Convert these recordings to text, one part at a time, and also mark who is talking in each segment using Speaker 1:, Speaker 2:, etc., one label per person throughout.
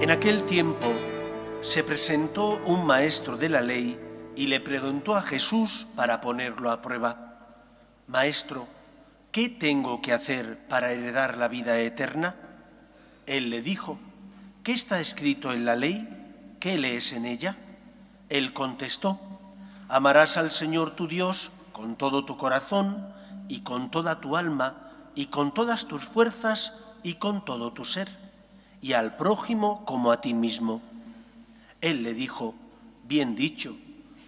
Speaker 1: En aquel tiempo se presentó un maestro de la ley y le preguntó a Jesús para ponerlo a prueba: «Maestro, ¿qué tengo que hacer para heredar la vida eterna?». Él le dijo: «¿Qué está escrito en la ley? ¿Qué lees en ella?». Él contestó: «Amarás al Señor tu Dios con todo tu corazón y con toda tu alma y con todas tus fuerzas y con todo tu ser, y al prójimo como a ti mismo». Él le dijo: «Bien dicho,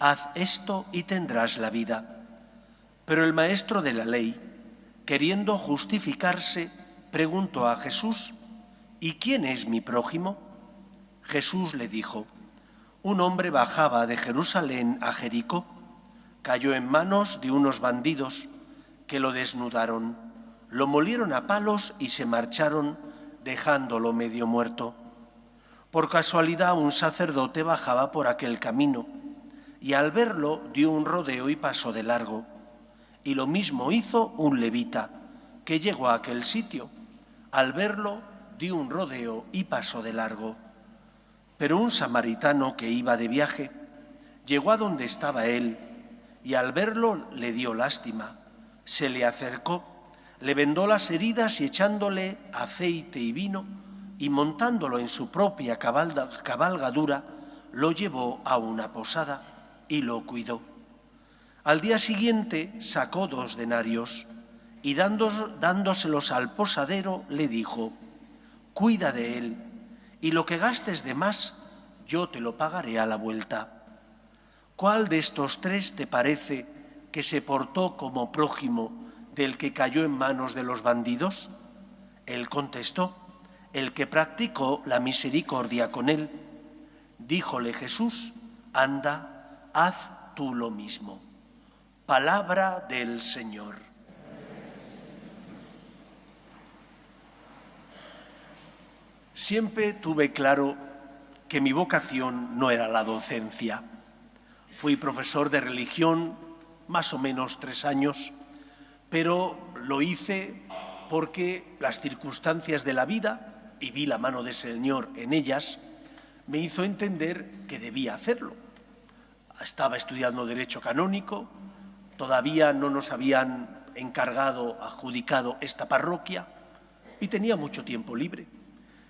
Speaker 1: haz esto y tendrás la vida». Pero el maestro de la ley, queriendo justificarse, preguntó a Jesús: «¿Y quién es mi prójimo?». Jesús le dijo: «Un hombre bajaba de Jerusalén a Jericó, cayó en manos de unos bandidos que lo desnudaron, lo molieron a palos y se marcharon, dejándolo medio muerto. Por casualidad un sacerdote bajaba por aquel camino y al verlo dio un rodeo y pasó de largo. Y lo mismo hizo un levita que llegó a aquel sitio. Al verlo dio un rodeo y pasó de largo. Pero un samaritano que iba de viaje llegó a donde estaba él y al verlo le dio lástima. Se le acercó, le vendó las heridas y echándole aceite y vino y montándolo en su propia cabalgadura, lo llevó a una posada y lo cuidó. Al día siguiente sacó 2 denarios y dándoselos al posadero le dijo: «Cuida de él, y lo que gastes de más yo te lo pagaré a la vuelta». ¿Cuál de estos 3 te parece que se portó como prójimo del que cayó en manos de los bandidos? Él contestó: «El que practicó la misericordia con él». Díjole Jesús: «Anda, haz tú lo mismo». Palabra del Señor. Siempre tuve claro que mi vocación no era la docencia. Fui profesor de religión más o menos 3 años, pero lo hice porque las circunstancias de la vida, y vi la mano del Señor en ellas, me hizo entender que debía hacerlo. Estaba estudiando Derecho Canónico, todavía no nos habían adjudicado esta parroquia y tenía mucho tiempo libre.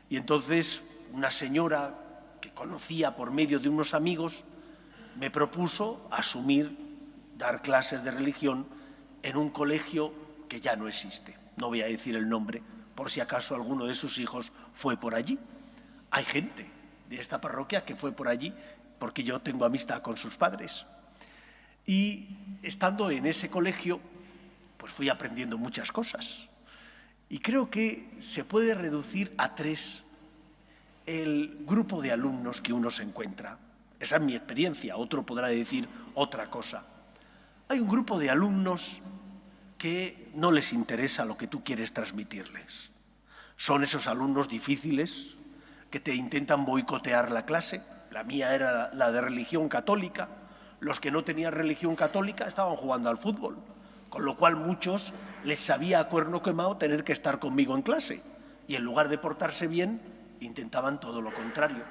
Speaker 1: Y entonces una señora que conocía por medio de unos amigos me propuso dar clases de religión en un colegio que ya no existe. No voy a decir el nombre, por si acaso alguno de sus hijos fue por allí. Hay gente de esta parroquia que fue por allí porque yo tengo amistad con sus padres. Y estando en ese colegio, pues fui aprendiendo muchas cosas. Y creo que se puede reducir a 3 el grupo de alumnos que uno se encuentra. Esa es mi experiencia, otro podrá decir otra cosa. Hay un grupo de alumnos que no les interesa lo que tú quieres transmitirles. Son esos alumnos difíciles que te intentan boicotear la clase. La mía era la de religión católica. Los que no tenían religión católica estaban jugando al fútbol, con lo cual muchos les sabía a cuerno quemado tener que estar conmigo en clase. Y en lugar de portarse bien, intentaban todo lo contrario.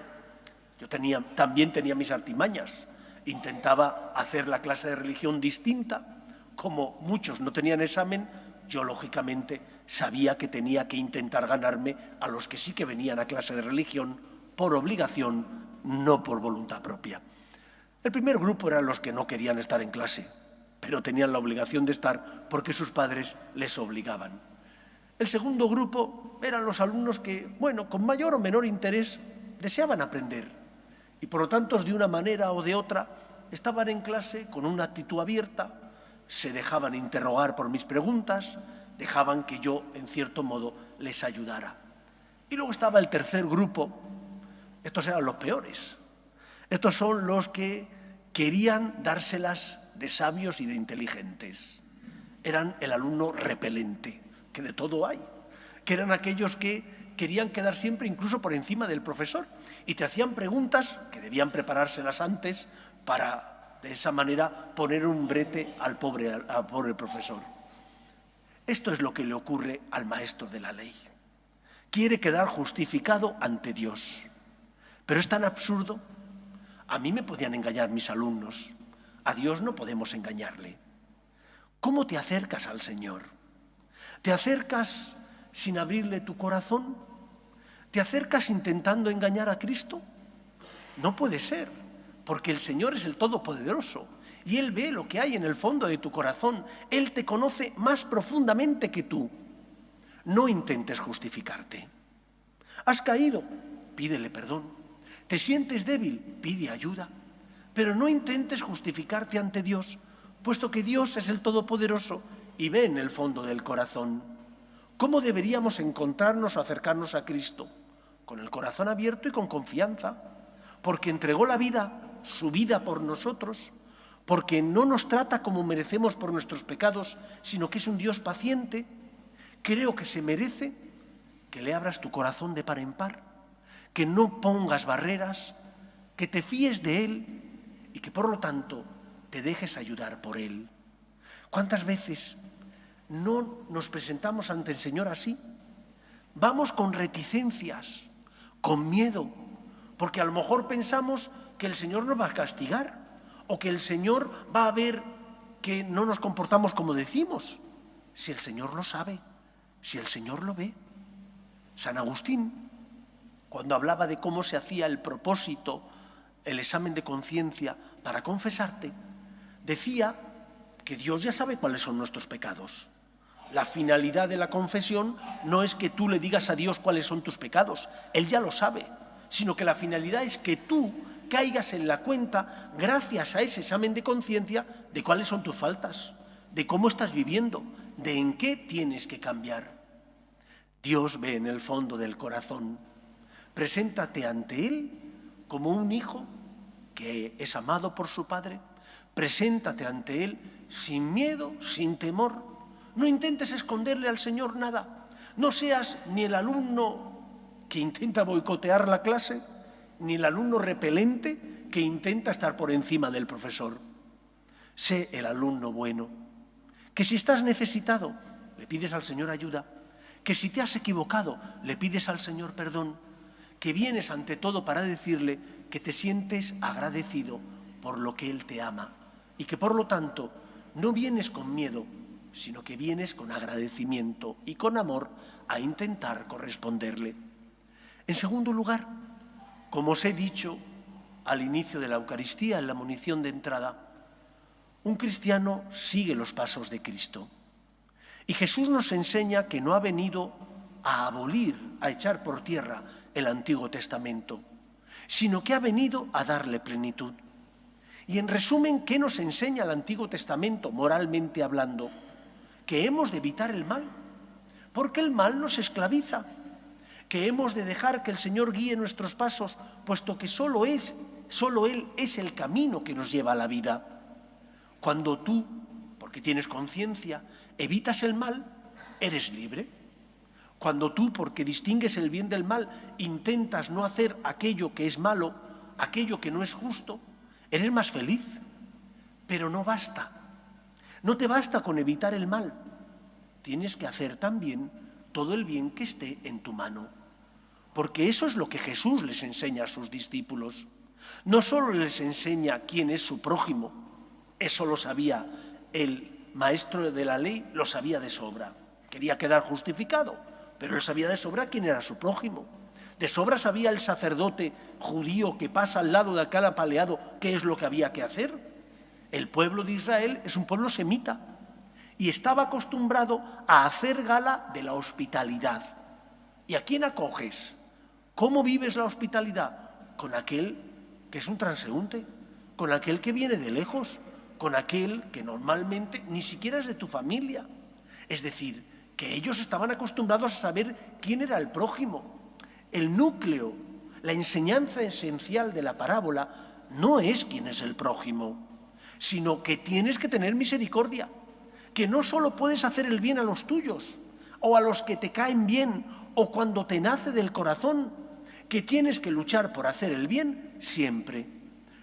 Speaker 1: Yo también tenía mis artimañas. Intentaba hacer la clase de religión distinta. Como muchos no tenían examen, yo lógicamente sabía que tenía que intentar ganarme a los que sí que venían a clase de religión por obligación, no por voluntad propia. El primer grupo eran los que no querían estar en clase, pero tenían la obligación de estar porque sus padres les obligaban. El segundo grupo eran los alumnos que, con mayor o menor interés, deseaban aprender y por lo tanto, de una manera o de otra, estaban en clase con una actitud abierta, se dejaban interrogar por mis preguntas, dejaban que yo, en cierto modo, les ayudara. Y luego estaba el tercer grupo. Estos eran los peores. Estos son los que querían dárselas de sabios y de inteligentes. Eran el alumno repelente, que de todo hay, que eran aquellos que querían quedar siempre incluso por encima del profesor y te hacían preguntas que debían preparárselas antes para, de esa manera, poner un brete al pobre profesor. Esto es lo que le ocurre al maestro de la ley. Quiere quedar justificado ante Dios. Pero es tan absurdo. A mí me podían engañar mis alumnos. A Dios no podemos engañarle. ¿Cómo te acercas al Señor? ¿Te acercas sin abrirle tu corazón? ¿Te acercas intentando engañar a Cristo? No puede ser, porque el Señor es el Todopoderoso y Él ve lo que hay en el fondo de tu corazón. Él te conoce más profundamente que tú. No intentes justificarte. Has caído, pídele perdón. ¿Te sientes débil? Pide ayuda. Pero no intentes justificarte ante Dios, puesto que Dios es el Todopoderoso y ve en el fondo del corazón. ¿Cómo deberíamos encontrarnos o acercarnos a Cristo? Con el corazón abierto y con confianza, porque entregó la vida, su vida por nosotros, porque no nos trata como merecemos por nuestros pecados, sino que es un Dios paciente. Creo que se merece que le abras tu corazón de par en par, que no pongas barreras, que te fíes de Él y que por lo tanto te dejes ayudar por Él. ¿Cuántas veces no nos presentamos ante el Señor así? Vamos con reticencias, con miedo, porque a lo mejor pensamos que el Señor nos va a castigar o que el Señor va a ver que no nos comportamos como decimos. Si el Señor lo sabe, si el Señor lo ve. San Agustín, cuando hablaba de cómo se hacía el propósito, el examen de conciencia para confesarte, decía que Dios ya sabe cuáles son nuestros pecados. La finalidad de la confesión no es que tú le digas a Dios cuáles son tus pecados, Él ya lo sabe, sino que la finalidad es que tú caigas en la cuenta, gracias a ese examen de conciencia, de cuáles son tus faltas, de cómo estás viviendo, de en qué tienes que cambiar. Dios ve en el fondo del corazón. Preséntate ante Él como un hijo que es amado por su padre. Preséntate ante Él sin miedo, sin temor. No intentes esconderle al Señor nada. No seas ni el alumno que intenta boicotear la clase, ni el alumno repelente que intenta estar por encima del profesor. Sé el alumno bueno, que si estás necesitado, le pides al Señor ayuda, que si te has equivocado, le pides al Señor perdón, que vienes ante todo para decirle que te sientes agradecido por lo que Él te ama y que por lo tanto no vienes con miedo, sino que vienes con agradecimiento y con amor a intentar corresponderle. En segundo lugar, como os he dicho al inicio de la Eucaristía, en la munición de entrada, un cristiano sigue los pasos de Cristo. Y Jesús nos enseña que no ha venido a abolir, a echar por tierra el Antiguo Testamento, sino que ha venido a darle plenitud. Y en resumen, ¿qué nos enseña el Antiguo Testamento, moralmente hablando? Que hemos de evitar el mal, porque el mal nos esclaviza, que hemos de dejar que el Señor guíe nuestros pasos, puesto que solo Él es el camino que nos lleva a la vida. Cuando tú, porque tienes conciencia, evitas el mal, eres libre. Cuando tú, porque distingues el bien del mal, intentas no hacer aquello que es malo, aquello que no es justo, eres más feliz. Pero no basta. No te basta con evitar el mal. Tienes que hacer también todo el bien que esté en tu mano. Porque eso es lo que Jesús les enseña a sus discípulos. No solo les enseña quién es su prójimo, eso lo sabía el maestro de la ley, lo sabía de sobra. Quería quedar justificado, pero él sabía de sobra quién era su prójimo. De sobra sabía el sacerdote judío que pasa al lado de aquel apaleado qué es lo que había que hacer. El pueblo de Israel es un pueblo semita y estaba acostumbrado a hacer gala de la hospitalidad. ¿Y a quién acoges? ¿Cómo vives la hospitalidad? Con aquel que es un transeúnte, con aquel que viene de lejos, con aquel que normalmente ni siquiera es de tu familia. Es decir, que ellos estaban acostumbrados a saber quién era el prójimo. El núcleo, la enseñanza esencial de la parábola no es quién es el prójimo, sino que tienes que tener misericordia, que no solo puedes hacer el bien a los tuyos o a los que te caen bien o cuando te nace del corazón, que tienes que luchar por hacer el bien siempre.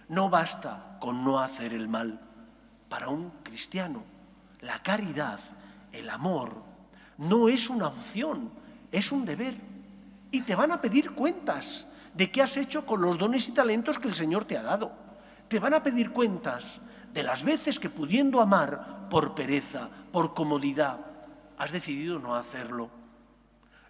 Speaker 1: No basta con no hacer el mal. Para un cristiano, la caridad, el amor, no es una opción, es un deber. Y te van a pedir cuentas, de qué has hecho con los dones y talentos que el Señor te ha dado. Te van a pedir cuentas de las veces que, pudiendo amar por pereza, por comodidad, has decidido no hacerlo.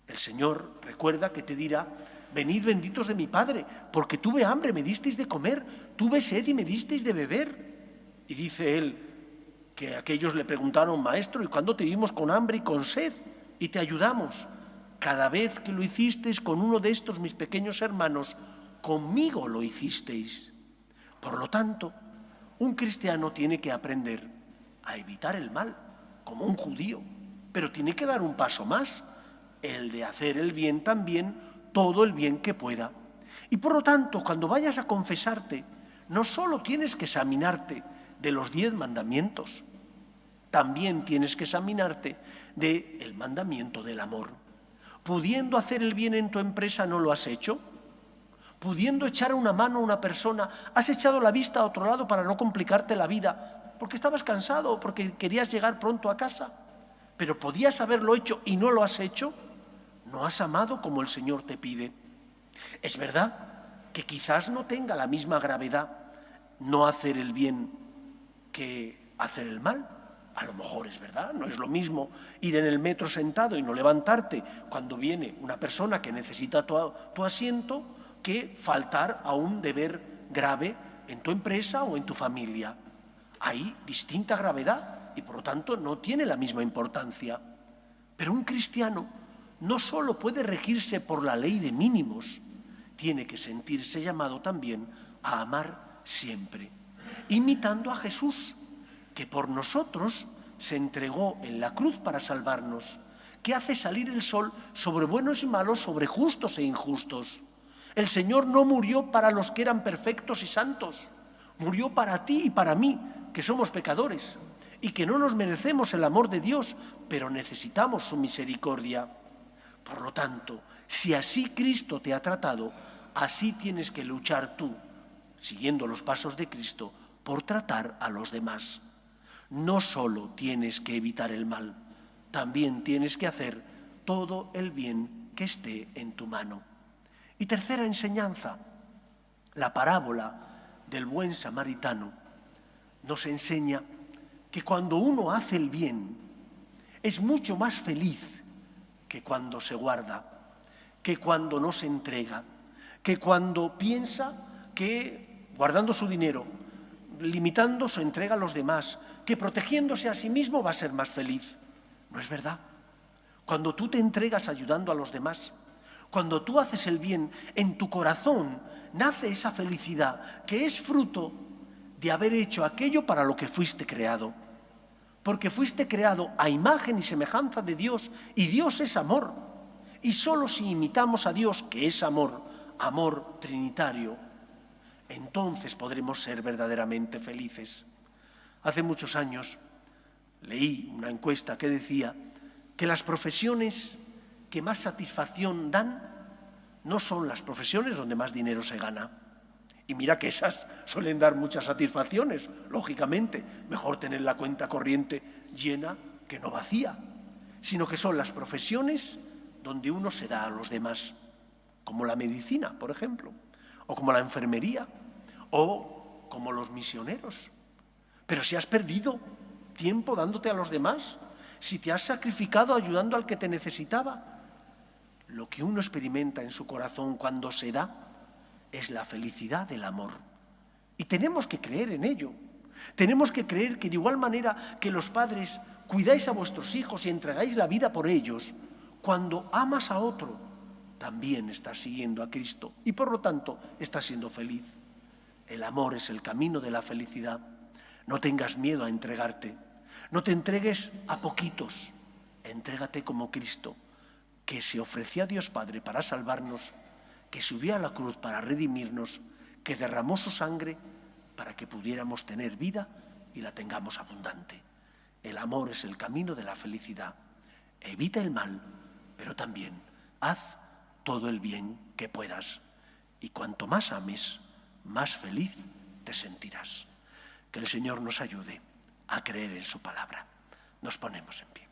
Speaker 1: El Señor recuerda que te dirá: venid benditos de mi Padre, porque tuve hambre, me disteis de comer, tuve sed y me disteis de beber. Y dice Él que aquellos le preguntaron: Maestro, ¿y cuándo te vimos con hambre y con sed y te ayudamos? Cada vez que lo hicisteis con uno de estos mis pequeños hermanos, conmigo lo hicisteis. Por lo tanto, un cristiano tiene que aprender a evitar el mal, como un judío, pero tiene que dar un paso más, el de hacer el bien también, todo el bien que pueda. Y por lo tanto, cuando vayas a confesarte, no solo tienes que examinarte de los 10 mandamientos, también tienes que examinarte del mandamiento del amor. Pudiendo hacer el bien en tu empresa, ¿no lo has hecho? Pudiendo echar una mano a una persona, ¿has echado la vista a otro lado para no complicarte la vida? Porque estabas cansado o porque querías llegar pronto a casa. Pero podías haberlo hecho y no lo has hecho. No has amado como el Señor te pide. Es verdad que quizás no tenga la misma gravedad no hacer el bien que hacer el mal. A lo mejor es verdad, no es lo mismo ir en el metro sentado y no levantarte cuando viene una persona que necesita tu asiento, que faltar a un deber grave en tu empresa o en tu familia. Hay distinta gravedad y por lo tanto no tiene la misma importancia. Pero un cristiano no solo puede regirse por la ley de mínimos, tiene que sentirse llamado también a amar siempre, imitando a Jesús, que por nosotros se entregó en la cruz para salvarnos, que hace salir el sol sobre buenos y malos, sobre justos e injustos. El Señor no murió para los que eran perfectos y santos, murió para ti y para mí, que somos pecadores y que no nos merecemos el amor de Dios, pero necesitamos su misericordia. Por lo tanto, si así Cristo te ha tratado, así tienes que luchar tú, siguiendo los pasos de Cristo, por tratar a los demás. No solo tienes que evitar el mal, también tienes que hacer todo el bien que esté en tu mano. Y tercera enseñanza, la parábola del buen samaritano nos enseña que cuando uno hace el bien es mucho más feliz que cuando se guarda, que cuando no se entrega, que cuando piensa que guardando su dinero, limitando su entrega a los demás, que protegiéndose a sí mismo va a ser más feliz. No es verdad. Cuando tú te entregas ayudando a los demás, cuando tú haces el bien, en tu corazón nace esa felicidad que es fruto de haber hecho aquello para lo que fuiste creado. Porque fuiste creado a imagen y semejanza de Dios, y Dios es amor. Y solo si imitamos a Dios, que es amor, amor trinitario, entonces podremos ser verdaderamente felices. Hace muchos años leí una encuesta que decía que las profesiones que más satisfacción dan no son las profesiones donde más dinero se gana. Y mira que esas suelen dar muchas satisfacciones, lógicamente. Mejor tener la cuenta corriente llena que no vacía. Sino que son las profesiones donde uno se da a los demás, como la medicina, por ejemplo, o como la enfermería, o como los misioneros. Pero si has perdido tiempo dándote a los demás, si te has sacrificado ayudando al que te necesitaba, lo que uno experimenta en su corazón cuando se da es la felicidad del amor. Y tenemos que creer en ello. Tenemos que creer que de igual manera que los padres cuidáis a vuestros hijos y entregáis la vida por ellos, cuando amas a otro, también estás siguiendo a Cristo y por lo tanto estás siendo feliz. El amor es el camino de la felicidad. No tengas miedo a entregarte. No te entregues a poquitos. Entrégate como Cristo, que se ofreció a Dios Padre para salvarnos, que subió a la cruz para redimirnos, que derramó su sangre para que pudiéramos tener vida y la tengamos abundante. El amor es el camino de la felicidad. Evita el mal, pero también haz todo el bien que puedas. Y cuanto más ames, más feliz te sentirás. Que el Señor nos ayude a creer en su palabra. Nos ponemos en pie.